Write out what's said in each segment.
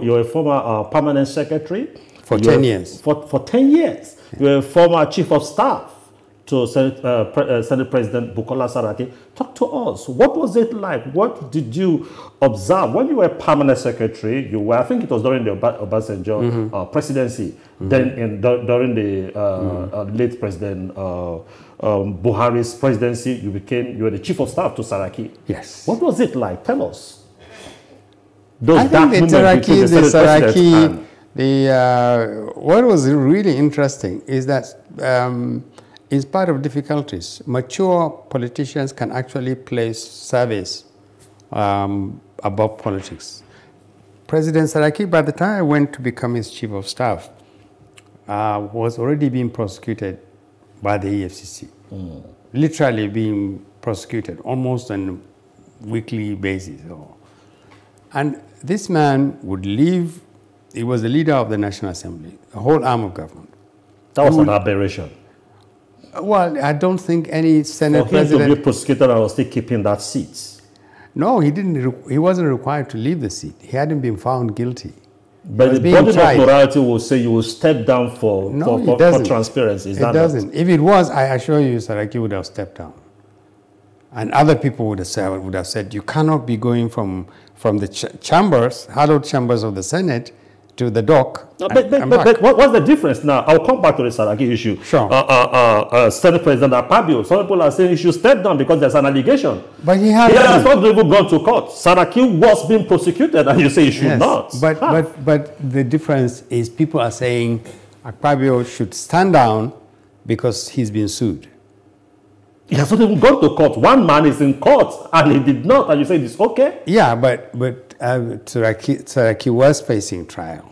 You're a former permanent secretary. For 10 years. For 10 years. Yeah. You're a former chief of staff to Senate President Bukola Saraki. Talk to us. What was it like? What did you observe? When you were permanent secretary, you were, I think it was during the Obasanjo presidency, then during the late President Buhari's presidency, you were the chief of staff to Saraki. Yes. What was it like? Tell us. I think what was really interesting is that in spite of difficulties, mature politicians can actually place service above politics. President Saraki, by the time I went to become his chief of staff, was already being prosecuted by the EFCC. Literally being prosecuted almost on a weekly basis. And this man would leave. He was the leader of the National Assembly, a whole arm of government. That was an aberration. Well, I don't think any Senate president... For him to be prosecuted and was still keeping that seat. No, he didn't. He wasn't required to leave the seat. He hadn't been found guilty. But the body of morality will say you will step down for transparency. It doesn't. If it was, I assure you, Saraki would have stepped down. And other people would have said, you cannot be going from the chambers, hallowed chambers of the Senate, to the dock. No, but what's the difference now? I'll come back to the Saraki issue. Sure. Senate President Akpabio, some people are saying he should step down because there's an allegation. But he has not even gone to court. Saraki was being prosecuted and you say he should not. But the difference is people are saying Akpabio should stand down because he's been sued. He has not even gone to court. One man is in court and he did not, and you say it's okay? Yeah, but Saraki was facing trial.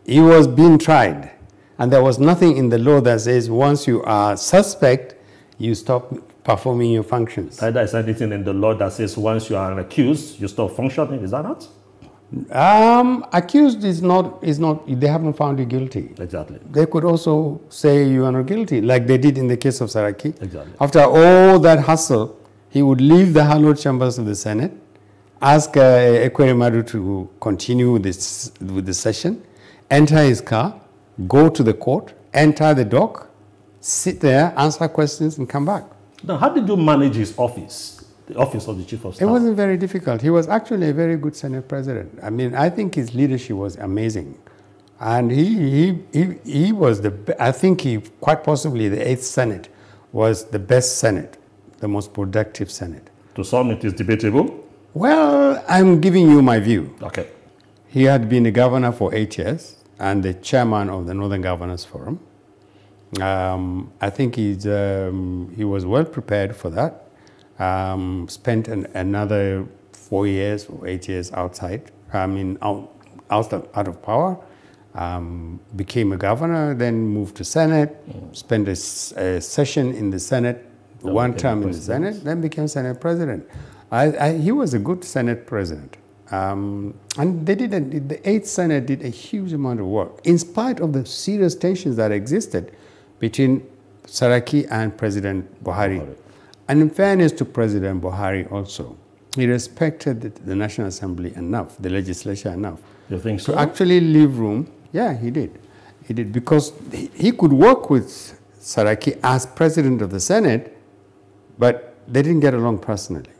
He was being tried. And there was nothing in the law that says once you are suspect, you stop performing your functions. There is anything in the law that says once you are accused, you stop functioning. Is that not? Accused is not, they haven't found you guilty. Exactly. They could also say you are not guilty, like they did in the case of Saraki. Exactly. After all that hustle, he would leave the hallowed chambers of the Senate, ask Ekweremadu to continue with the session, enter his car, go to the court, enter the dock, sit there, answer questions, and come back. Now, how did you manage his office? The office of the chief of staff? It wasn't very difficult. He was actually a very good Senate president. I mean, I think his leadership was amazing. And he was I think quite possibly the 8th Senate was the best Senate, the most productive Senate. To some, it is debatable? Well, I'm giving you my view. Okay. He had been a governor for 8 years and the chairman of the Northern Governors Forum. I think he was well prepared for that. Spent another 4 years or 8 years outside, out of power, became a governor, then moved to Senate, spent a session in the Senate, one term in the Senate, then became Senate President. He was a good Senate President. And the 8th Senate did a huge amount of work, in spite of the serious tensions that existed between Saraki and President Buhari. And in fairness to President Buhari also, he respected the National Assembly enough, the legislature enough. You think so? To actually leave room. Yeah, he did. He did, because he could work with Saraki as president of the Senate, but they didn't get along personally.